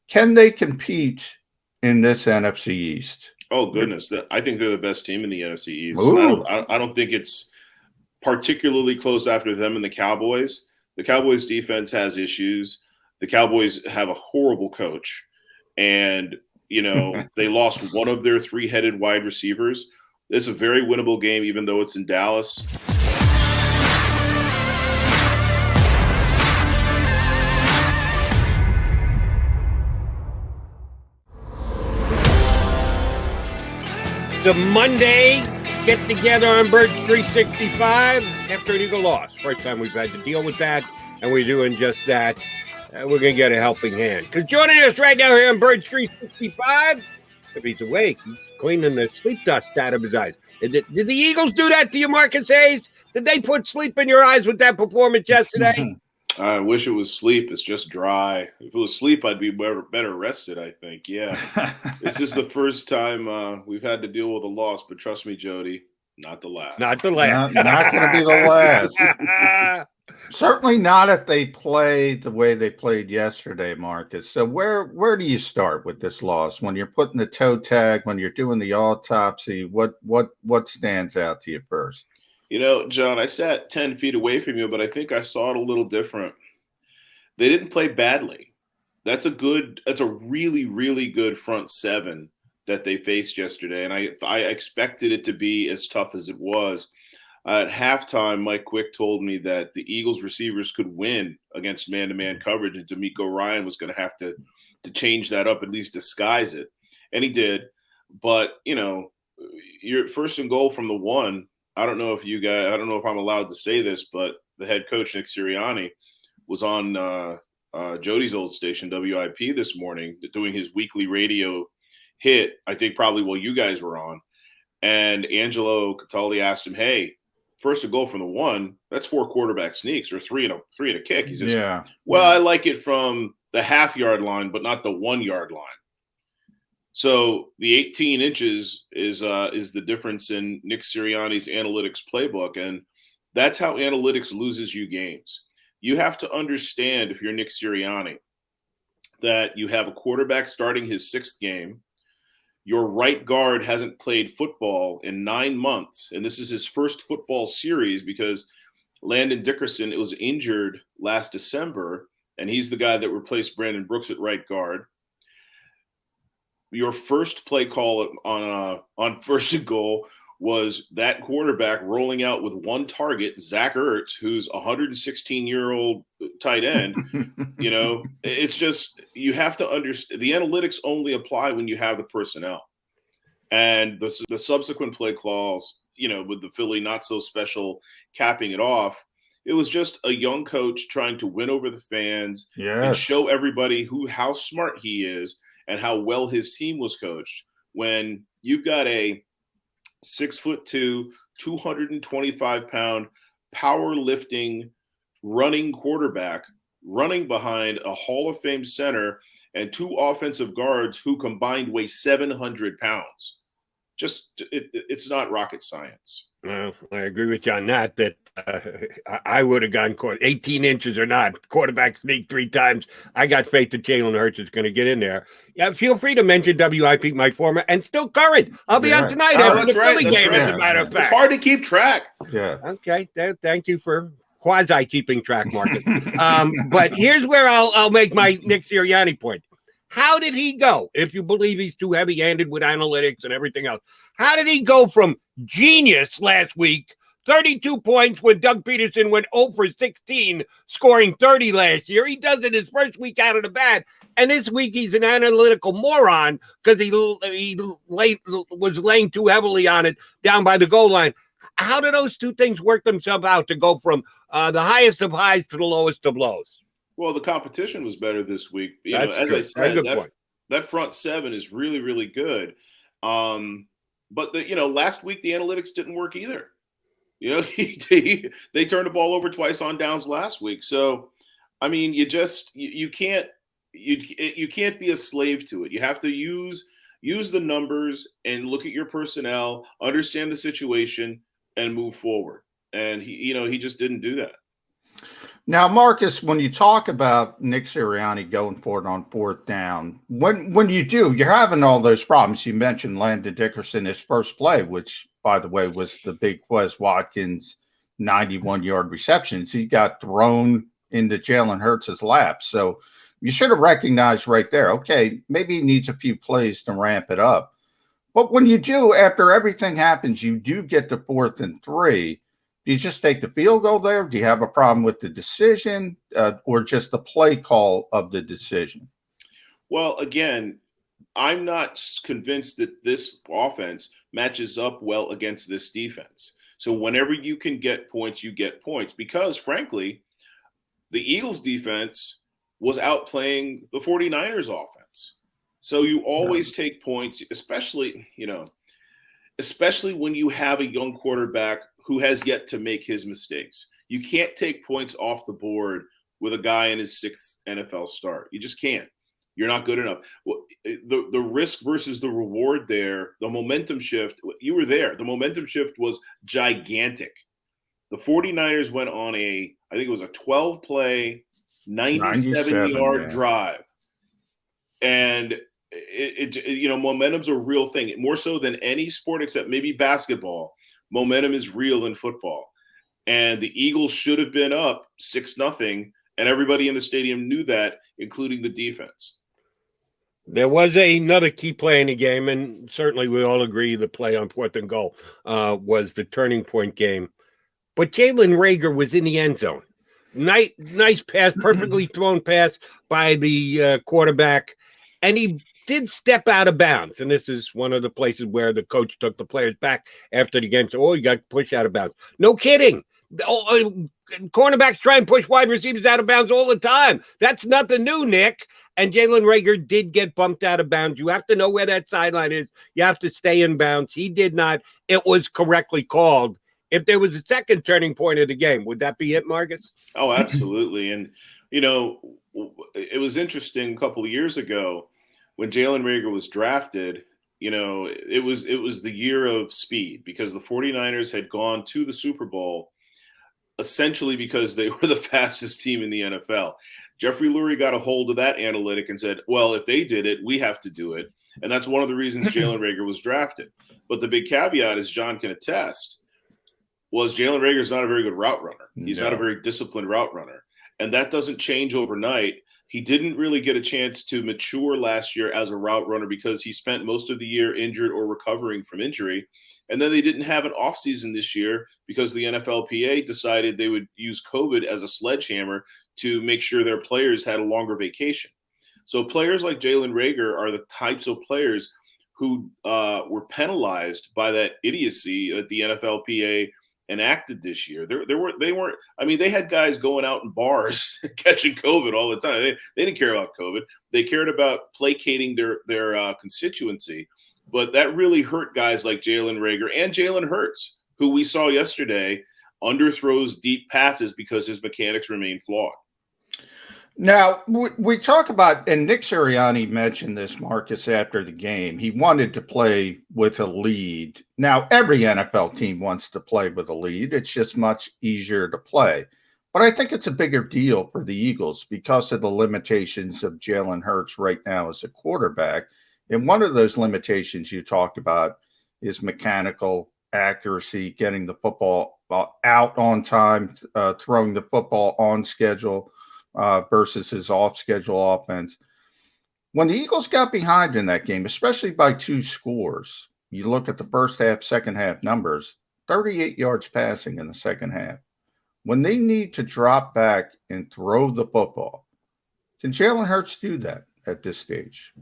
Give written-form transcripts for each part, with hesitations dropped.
Can they compete in this NFC East? Oh goodness, I think they're the best team in the NFC East. Ooh. I don't think it's particularly close after them and the Cowboys. The Cowboys defense has issues. The Cowboys have a horrible coach, and they lost one of their three-headed wide receivers. It's a very winnable game, even though it's in Dallas. The Monday get together on Birds 365 after an Eagle loss. First time we've had to deal with that, and we're doing just that. We're going to get a helping hand. Because joining us right now here on Birds 365, if he's awake, he's cleaning the sleep dust out of his eyes. Did the Eagles do that to you, Marcus Hayes? Did they put sleep in your eyes with that performance yesterday? I wish it was sleep. It's just dry. If it was sleep, I'd be better rested, I think. Yeah. This is the first time we've had to deal with a loss, but trust me, Jody, not the last. Not the last. Not going to be the last. Certainly not if they play the way they played yesterday, Marcus. So where do you start with this loss? When you're putting the toe tag, when you're doing the autopsy, what stands out to you first? John, I sat 10 feet away from you, but I think I saw it a little different. They didn't play badly. That's a really, really good front seven that they faced yesterday, and I expected it to be as tough as it was. At halftime, Mike Quick told me that the Eagles receivers could win against man-to-man coverage, and D'Amico Ryan was going to have to change that up, at least disguise it, and he did. But, you're first and goal from the one. I don't know if I'm allowed to say this, but the head coach, Nick Sirianni, was on Jody's old station, WIP, this morning, doing his weekly radio hit, I think probably while you guys were on. And Angelo Cataldi asked him, hey, first and goal from the one, that's 4 quarterback sneaks or three and a kick. He says, yeah. Well, I like it from the half-yard line, but not the 1-yard line. So the 18 inches is the difference in Nick Sirianni's analytics playbook, and that's how analytics loses you games. You have to understand, if you're Nick Sirianni, that you have a quarterback starting his 6th game. Your right guard hasn't played football in 9 months, and this is his first football series because Landon Dickerson was injured last December, and he's the guy that replaced Brandon Brooks at right guard. Your first play call on first and goal was that quarterback rolling out with one target, Zach Ertz, who's a 116-year-old tight end. It's just, you have to understand, the analytics only apply when you have the personnel. And the subsequent play calls, with the Philly not so special capping it off, it was just a young coach trying to win over the fans and show everybody how smart he is and how well his team was coached. When you've got a 6'2", 225-pound powerlifting running quarterback running behind a Hall of Fame center and 2 offensive guards who combined weigh 700 pounds. It's not rocket science. Well, I agree with you on that I would have gone 18 inches or not. Quarterback sneak 3 times. I got faith that Jalen Hurts is going to get in there. Yeah, feel free to mention WIP, my former, and still current. I'll be on tonight after the Philly game, as a matter of fact. It's hard to keep track. Yeah. Okay, thank you for quasi-keeping track, Marcus. But here's where I'll make my Nick Sirianni point. How did he go, if you believe he's too heavy-handed with analytics and everything else? How did he go from genius last week, 32 points when Doug Peterson went 0 for 16, scoring 30 last year? He does it his first week out of the bat. And this week he's an analytical moron because he was laying too heavily on it down by the goal line. How do those two things work themselves out to go from the highest of highs to the lowest of lows? Well, the competition was better this week. As I said, that front seven is really, really good. But last week the analytics didn't work either. They turned the ball over twice on downs last week. So, I mean, you can't be a slave to it. You have to use the numbers and look at your personnel, understand the situation, and move forward. And he just didn't do that. Now, Marcus, when you talk about Nick Sirianni going for it on fourth down, when you do, you're having all those problems. You mentioned Landon Dickerson, his first play, which, by the way, was the big Quez Watkins 91-yard receptions. He got thrown into Jalen Hurts' lap. So you should have recognized right there, okay, maybe he needs a few plays to ramp it up. But when you do, after everything happens, you do get to 4th and 3. Do you just take the field goal there? Do you have a problem with the decision or just the play call of the decision? Well, again, I'm not convinced that this offense matches up well against this defense. So whenever you can get points, you get points because, frankly, the Eagles defense was outplaying the 49ers offense. So you always take points, especially when you have a young quarterback who has yet to make his mistakes. You can't take points off the board with a guy in his 6th NFL start. You just can't. You're not good enough. The risk versus the reward there, the momentum shift, you were there. The momentum shift was gigantic. The 49ers went on I think it was a 12-play, 97-yard drive. And momentum's a real thing. More so than any sport except maybe basketball. Momentum is real in football. And the Eagles should have been up 6-0, and everybody in the stadium knew that, including the defense. There was another key play in the game, and certainly we all agree the play on 4th and goal was the turning point game. But Jalen Reagor was in the end zone. Nice pass, perfectly thrown pass by the quarterback, and he did step out of bounds. And this is one of the places where the coach took the players back after the game. So, he got pushed out of bounds. No kidding. Cornerbacks try and push wide receivers out of bounds all the time. That's nothing new, Nick. And Jalen Reagor did get bumped out of bounds. You have to know where that sideline is. You have to stay in bounds. He did not. It was correctly called. If there was a second turning point of the game, would that be it, Marcus? Oh, absolutely. And, it was interesting a couple of years ago when Jalen Reagor was drafted. It was the year of speed because the 49ers had gone to the Super Bowl essentially because they were the fastest team in the NFL. Jeffrey Lurie got a hold of that analytic and said, well, if they did it, we have to do it. And that's one of the reasons Jalen Reagor was drafted. But the big caveat, as John can attest, was Jalen Reagor is not a very good route runner. He's not a very disciplined route runner. And that doesn't change overnight. He didn't really get a chance to mature last year as a route runner because he spent most of the year injured or recovering from injury. And then they didn't have an offseason this year because the NFLPA decided they would use COVID as a sledgehammer to make sure their players had a longer vacation. So players like Jalen Reagor are the types of players who were penalized by that idiocy that the NFLPA enacted this year. They had guys going out in bars catching COVID all the time. They didn't care about COVID. They cared about placating their constituency. But that really hurt guys like Jalen Reagor and Jalen Hurts, who we saw yesterday underthrows deep passes because his mechanics remain flawed. Now, we talk about, and Nick Sirianni mentioned this, Marcus, after the game. He wanted to play with a lead. Now, every NFL team wants to play with a lead. It's just much easier to play. But I think it's a bigger deal for the Eagles because of the limitations of Jalen Hurts right now as a quarterback. And one of those limitations you talked about is mechanical accuracy, getting the football out on time, throwing the football on schedule versus his off-schedule offense. When the Eagles got behind in that game, especially by 2 scores, you look at the first half, second half numbers, 38 yards passing in the second half. When they need to drop back and throw the football, can Jalen Hurts do that at this stage?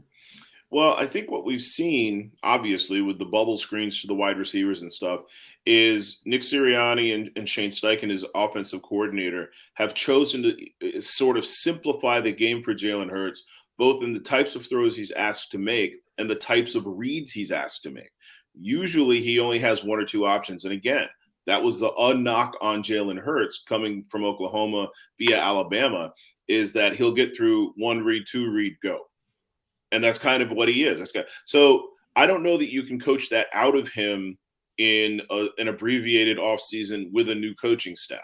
Well, I think what we've seen, obviously, with the bubble screens to the wide receivers and stuff, is Nick Sirianni and Shane Steichen, his offensive coordinator, have chosen to sort of simplify the game for Jalen Hurts, both in the types of throws he's asked to make and the types of reads he's asked to make. Usually he only has 1 or 2 options. And again, that was the knock on Jalen Hurts coming from Oklahoma via Alabama, is that he'll get through 1 read, 2 read, go. And that's kind of what he is. So I don't know that you can coach that out of him in an abbreviated offseason with a new coaching staff.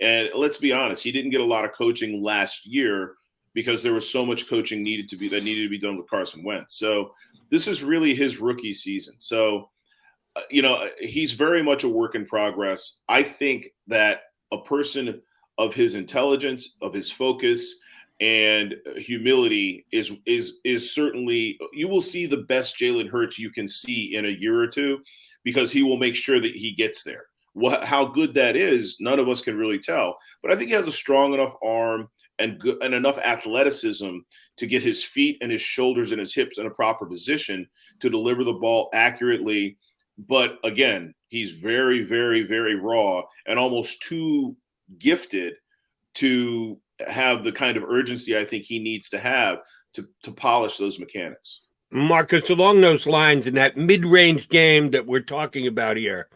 And let's be honest, he didn't get a lot of coaching last year because there was so much coaching needed to be done with Carson Wentz. So this is really his rookie season. So, he's very much a work in progress. I think that a person of his intelligence, of his focus, and humility is certainly, you will see the best Jalen Hurts you can see in a year or two, because he will make sure that he gets there. How good that is, none of us can really tell. But I think he has a strong enough arm and enough athleticism to get his feet and his shoulders and his hips in a proper position to deliver the ball accurately. But again, he's very, very, very raw and almost too gifted to have the kind of urgency I think he needs to have to polish those mechanics. Marcus, along those lines, in that mid-range game that we're talking about here,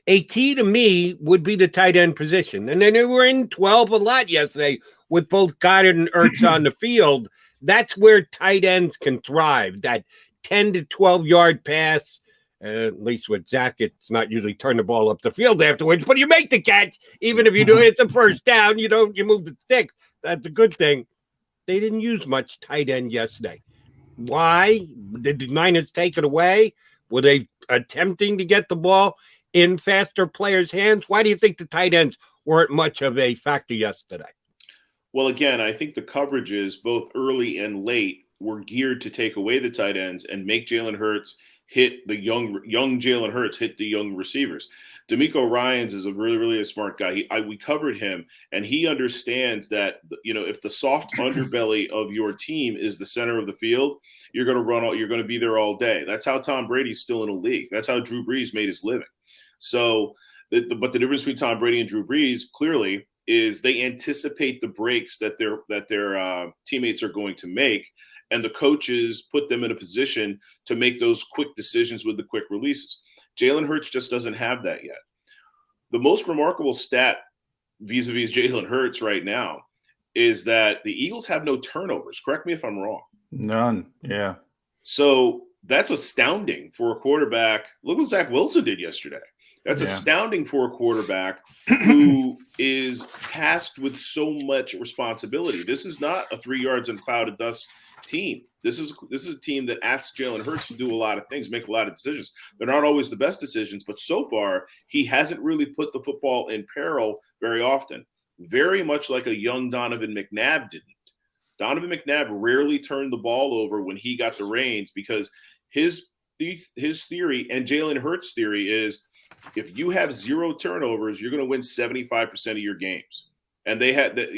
a key to me would be the tight end position. And then they were in 12 a lot yesterday with both Goddard and Ertz on the field. That's where tight ends can thrive, that 10 to 12-yard pass. At least with Zach, it's not usually turn the ball up the field afterwards, but you make the catch. Even if you do it, it's a first down. You move the stick. That's a good thing. They didn't use much tight end yesterday. Why? Did the Niners take it away? Were they attempting to get the ball in faster players' hands? Why do you think the tight ends weren't much of a factor yesterday? Well, again, I think the coverages, both early and late, were geared to take away the tight ends and make Jalen Hurts hit the young Jalen Hurts hit the young receivers. D'Amico Ryans is a really a smart guy. We covered him, and he understands that if the soft underbelly of your team is the center of the field, you're going to be there all day. That's how Tom Brady's still in the league. That's how Drew Brees made his living. So, but the difference between Tom Brady and Drew Brees clearly is they anticipate the breaks that their teammates are going to make. And the coaches put them in a position to make those quick decisions with the quick releases. Jalen Hurts just doesn't have that yet. The most remarkable stat vis-a-vis Jalen Hurts right now is that the Eagles have no turnovers. Correct me if I'm wrong. None. Yeah. So that's astounding for a quarterback. Look what Zach Wilson did yesterday. That's astounding for a quarterback who is tasked with so much responsibility. This is not a 3 yards and cloud of dust team. This is a team that asks Jalen Hurts to do a lot of things, make a lot of decisions. They're not always the best decisions, but so far he hasn't really put the football in peril very often. Very much like a young Donovan McNabb didn't. Donovan McNabb rarely turned the ball over when he got the reins, because his theory and Jalen Hurts' theory is, if you have 0 turnovers, you're going to win 75% of your games. And they had that,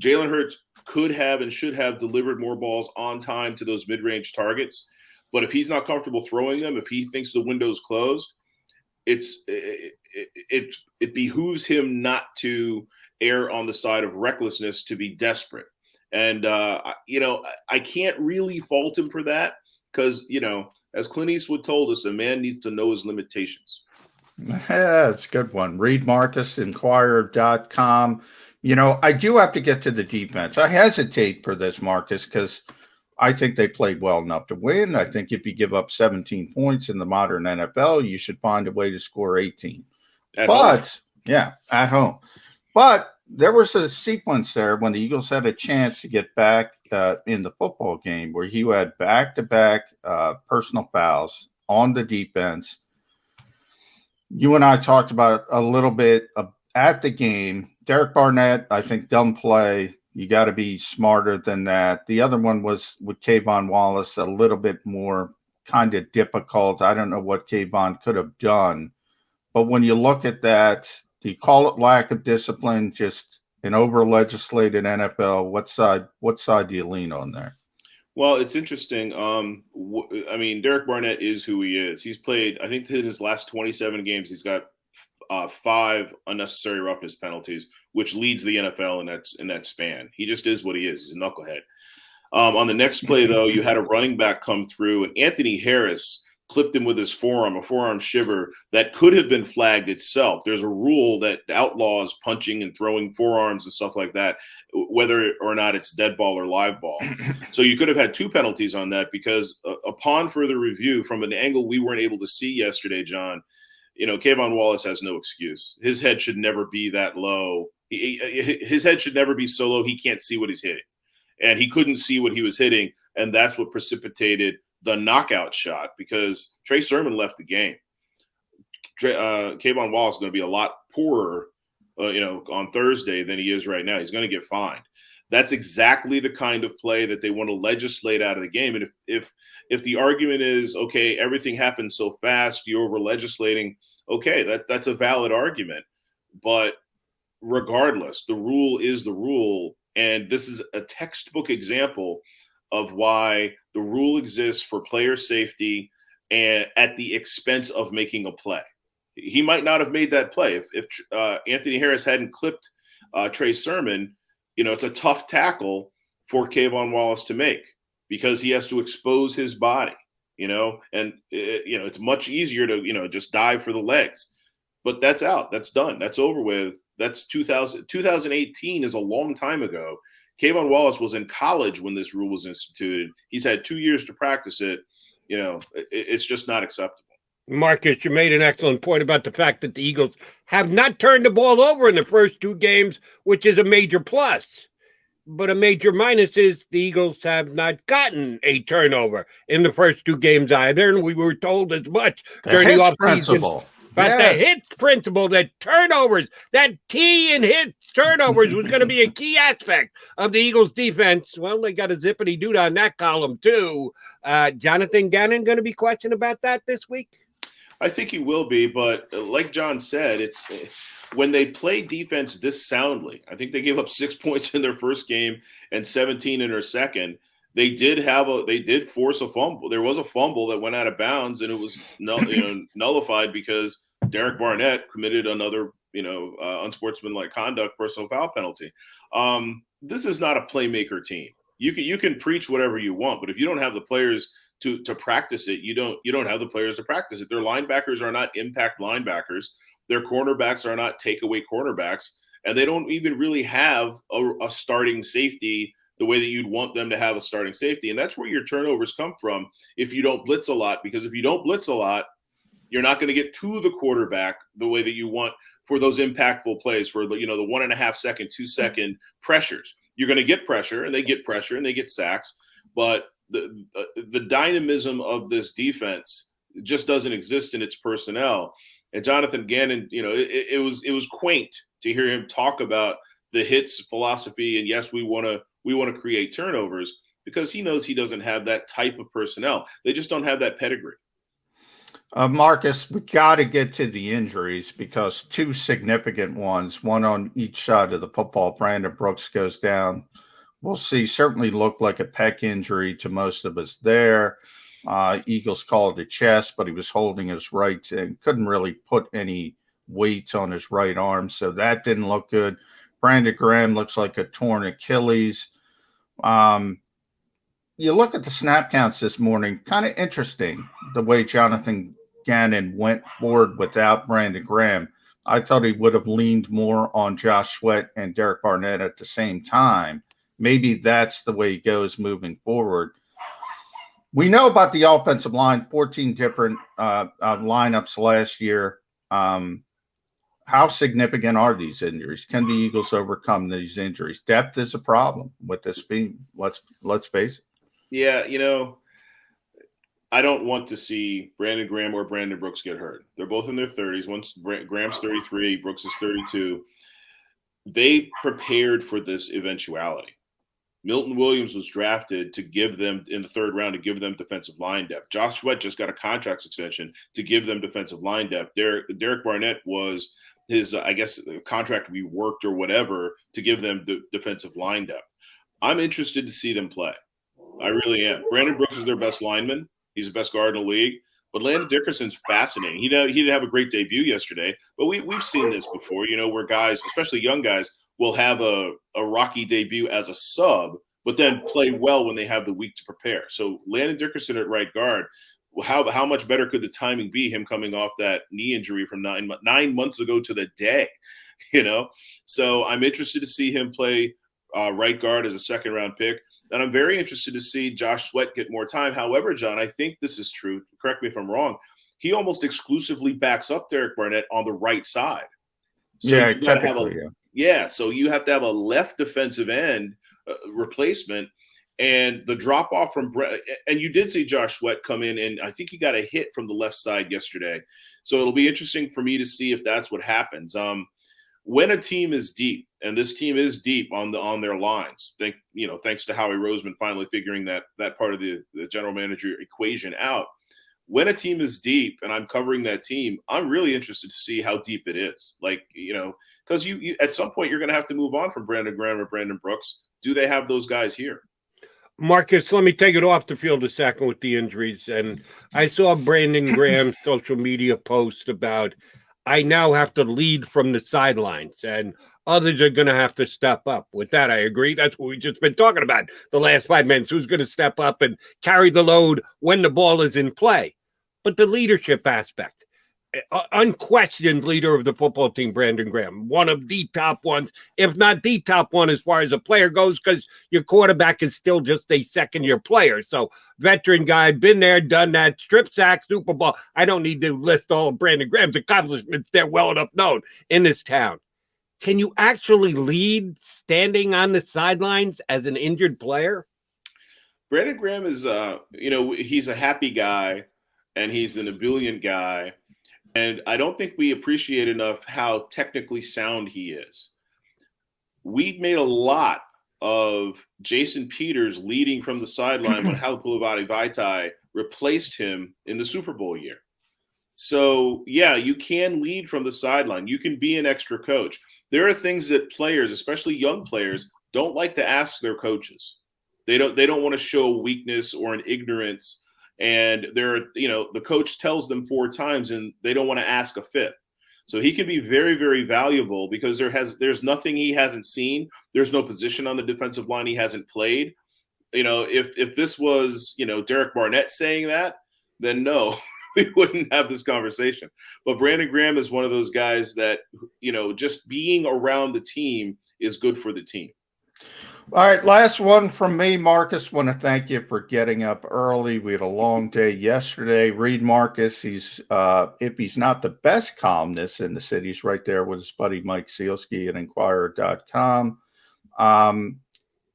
Jalen Hurts could have and should have delivered more balls on time to those mid-range targets. But if he's not comfortable throwing them, if he thinks the window's closed, it behooves him not to err on the side of recklessness, to be desperate. And, I can't really fault him for that, because, as Clint Eastwood told us, a man needs to know his limitations. Yeah, it's a good one. Read Marcus, Inquirer.com. I do have to get to the defense. I hesitate for this, Marcus, because I think they played well enough to win. I think if you give up 17 points in the modern NFL, you should find a way to score 18. At home. But there was a sequence there when the Eagles had a chance to get back in the football game where you had back-to-back personal fouls on the defense. You and I talked about it a little bit at the game. Derek Barnett, I think, dumb play. You got to be smarter than that. The other one was with Kayvon Wallace, a little bit more kind of difficult. I don't know what Kayvon could have done. But when you look at that, do you call it lack of discipline, just an over-legislated NFL? What side do you lean on there? Well, it's interesting. Derek Barnett is who he is. He's played, I think, in his last 27 games, he's got 5 unnecessary roughness penalties, which leads the NFL in that span. He just is what he is. He's a knucklehead. On the next play, though, you had a running back come through, and Anthony Harris clipped him with his forearm, a forearm shiver that could have been flagged itself. There's a rule that outlaws punching and throwing forearms and stuff like that, whether or not it's dead ball or live ball. So you could have had 2 penalties on that, because upon further review from an angle we weren't able to see yesterday, John, Kayvon Wallace has no excuse. His head should never be that low His head should never be so low he can't see what he's hitting. And he couldn't see what he was hitting, and that's what precipitated the knockout shot because Trey Sermon left the game. Kayvon Wallace is going to be a lot poorer, on Thursday than he is right now. He's going to get fined. That's exactly the kind of play that they want to legislate out of the game. And if the argument is, okay, everything happens so fast, you're over legislating, okay, that's a valid argument. But regardless, the rule is the rule. And this is a textbook example of why the rule exists for player safety and at the expense of making a play. He might not have made that play. If Anthony Harris hadn't clipped Trey Sermon, it's a tough tackle for Kayvon Wallace to make because he has to expose his body, and it's much easier to, just dive for the legs. But that's out. That's done. That's over with. That's 2018 is a long time ago. Kayvon Wallace was in college when this rule was instituted. He's had 2 years to practice it. It's just not acceptable. Marcus, you made an excellent point about the fact that the Eagles have not turned the ball over in the first 2 games, which is a major plus. But a major minus is the Eagles have not gotten a turnover in the first 2 games either, and we were told as much during the offseason. But the hits principle, that turnovers, that T in hits turnovers was going to be a key aspect of the Eagles defense. Well, they got a zippity-dood on that column too. Jonathan Gannon going to be questioned about that this week? I think he will be, but like John said, it's when they play defense this soundly. I think they gave up 6 points in their first game and 17 in their second. They did force a fumble. There was a fumble that went out of bounds, and it was nullified because Derek Barnett committed another unsportsmanlike conduct personal foul penalty. This is not a playmaker team. You can preach whatever you want, but if you don't have the players to practice it, you don't have the players to practice it. Their linebackers are not impact linebackers. Their cornerbacks are not takeaway cornerbacks, and they don't even really have a starting safety the way that you'd want them to have a starting safety. And that's where your turnovers come from if you don't blitz a lot, because if you don't blitz a lot, you're not going to get to the quarterback the way that you want for those impactful plays, for the 1.5 second, 2 second pressures. You're going to get pressure, and they get sacks, but the dynamism of this defense just doesn't exist in its personnel. And Jonathan Gannon, it was quaint to hear him talk about the hits philosophy. And yes, we want to create turnovers because he knows he doesn't have that type of personnel. They just don't have that pedigree. Marcus, we got to get to the injuries because 2 significant ones, one on each side of the football. Brandon Brooks goes down. We'll see. Certainly looked like a pec injury to most of us there. Eagles called it chest, but he was holding his right and couldn't really put any weight on his right arm. So that didn't look good. Brandon Graham looks like a torn Achilles. You look at the snap counts this morning, kind of interesting the way Jonathan Gannon went forward without Brandon Graham. I thought he would have leaned more on Josh Sweat and Derek Barnett at the same time. Maybe that's the way he goes moving forward. We know about the offensive line, 14 different lineups last year. How significant are these injuries? Can the Eagles overcome these injuries? Depth is a problem with this team. Let's face it. Yeah, I don't want to see Brandon Graham or Brandon Brooks get hurt. They're both in their 30s. Graham's 33, Brooks is 32. They prepared for this eventuality. Milton Williams was drafted to give them in the 3rd round to give them defensive line depth. Josh Sweat just got a contract extension to give them defensive line depth. Derek Barnett was his, contract to be worked or whatever to give them the defensive line depth. I'm interested to see them play. I really am. Brandon Brooks is their best lineman. He's the best guard in the league. But Landon Dickerson's fascinating. He didn't have a great debut yesterday, but we've seen this before, where guys, especially young guys, will have a rocky debut as a sub, but then play well when they have the week to prepare. So Landon Dickerson at right guard, how much better could the timing be, him coming off that knee injury from 9 months ago to the day, So I'm interested to see him play right guard as a 2nd-round pick. And I'm very interested to see Josh Sweat get more time. However, John, I think this is true. Correct me if I'm wrong. He almost exclusively backs up Derek Barnett on the right side. So Yeah, so you have to have a left defensive end replacement. And the drop off from Brett, and you did see Josh Sweat come in, and I think he got a hit from the left side yesterday. So it'll be interesting for me to see if that's what happens. When a team is deep, and this team is deep on their lines, thanks to Howie Roseman finally figuring that part of the general manager equation out. When a team is deep, and I'm covering that team, I'm really interested to see how deep it is. Because you at some point you're going to have to move on from Brandon Graham or Brandon Brooks. Do they have those guys here? Marcus, let me take it off the field a second with the injuries. And I saw Brandon Graham's social media post about, I now have to lead from the sidelines, and others are going to have to step up. With that, I agree. That's what we've just been talking about the last 5 minutes. Who's going to step up and carry the load when the ball is in play? But the leadership aspect. Unquestioned leader of the football team, Brandon Graham, one of the top ones, if not the top one as far as a player goes, because your quarterback is still just a second-year player. So veteran guy, been there, done that, strip sack, Super Bowl. I don't need to list all of Brandon Graham's accomplishments. They're well enough known in this town. Can you actually lead standing on the sidelines as an injured player? Brandon Graham is, he's a happy guy, and he's an ebullient guy. And I don't think we appreciate enough how technically sound he is. We made a lot of Jason Peters leading from the sideline when Halapoulivaati Vaitai replaced him in the Super Bowl year. So, yeah, you can lead from the sideline. You can be an extra coach. There are things that players, especially young players, don't like to ask their coaches. They don't want to show weakness or an ignorance. And the coach tells them 4 times and they don't want to ask a 5th. So he can be very, very valuable because there's nothing he hasn't seen. There's no position on the defensive line he hasn't played. If this was, Derek Barnett saying that, then no, we wouldn't have this conversation. But Brandon Graham is one of those guys that, just being around the team is good for the team. All right, last one from me, Marcus. Want to thank you for getting up early. We had a long day yesterday. Read Marcus. He's if he's not the best columnist in the city, he's right there with his buddy Mike Sealski at Inquirer.com.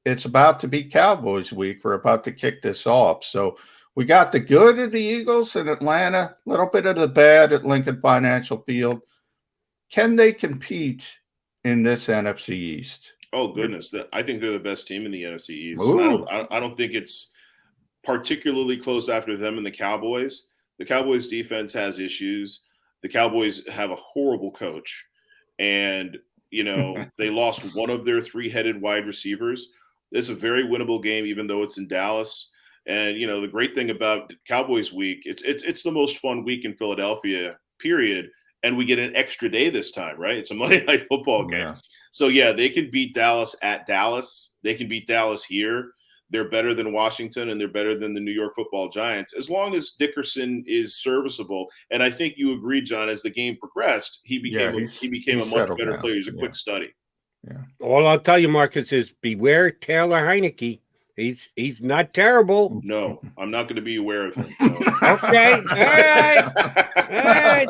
It's about to be Cowboys week. We're about to kick this off. So we got the good of the Eagles in Atlanta, a little bit of the bad at Lincoln Financial Field. Can they compete in this NFC East? Oh, goodness. I think they're the best team in the NFC East. I don't think it's particularly close after them and the Cowboys. The Cowboys defense has issues. The Cowboys have a horrible coach. And, they lost one of their 3-headed wide receivers. It's a very winnable game, even though it's in Dallas. And, the great thing about Cowboys week, it's the most fun week in Philadelphia, period. And we get an extra day this time, right? It's a Monday Night Football game. Yeah. So, yeah, they can beat Dallas at Dallas. They can beat Dallas here. They're better than Washington, and they're better than the New York Football Giants, as long as Dickerson is serviceable. And I think you agree, John, as the game progressed, he became a much better player. He's a quick study. Yeah. All I'll tell you, Marcus, is beware Taylor Heineke. He's not terrible. No, I'm not going to be aware of him. No. Okay. All right.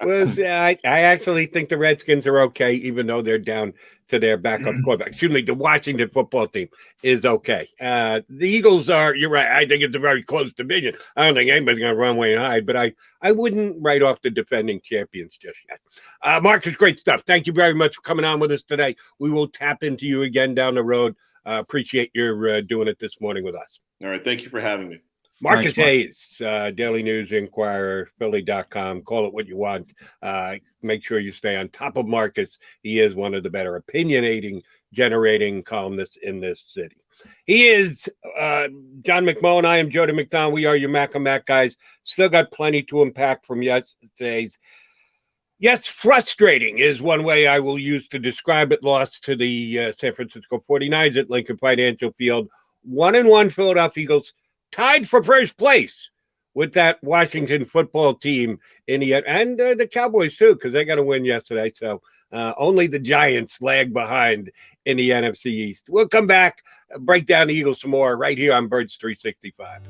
Well, I actually think the Redskins are okay, even though they're down to their backup quarterback. Excuse me, the Washington football team is okay. The Eagles are, you're right, I think it's a very close division. I don't think anybody's going to run away and hide, but I wouldn't write off the defending champions just yet. Marcus, great stuff. Thank you very much for coming on with us today. We will tap into you again down the road. Appreciate your doing it this morning with us. All right. Thank you for having me. Marcus Hayes, Daily News Inquirer, Philly.com. Call it what you want. Make sure you stay on top of Marcus. He is one of the better generating columnists in this city. He is John McMullen. I am Jody McDonald. We are your Mac and Mac guys. Still got plenty to unpack from yesterday's. Yes, frustrating is one way I will use to describe it. Lost to the San Francisco 49ers at Lincoln Financial Field. 1-1 Philadelphia Eagles tied for first place with that Washington football team in the and the Cowboys too, because they got a win yesterday. So only the Giants lag behind in the NFC East. We'll come back, break down the Eagles some more right here on Birds 365.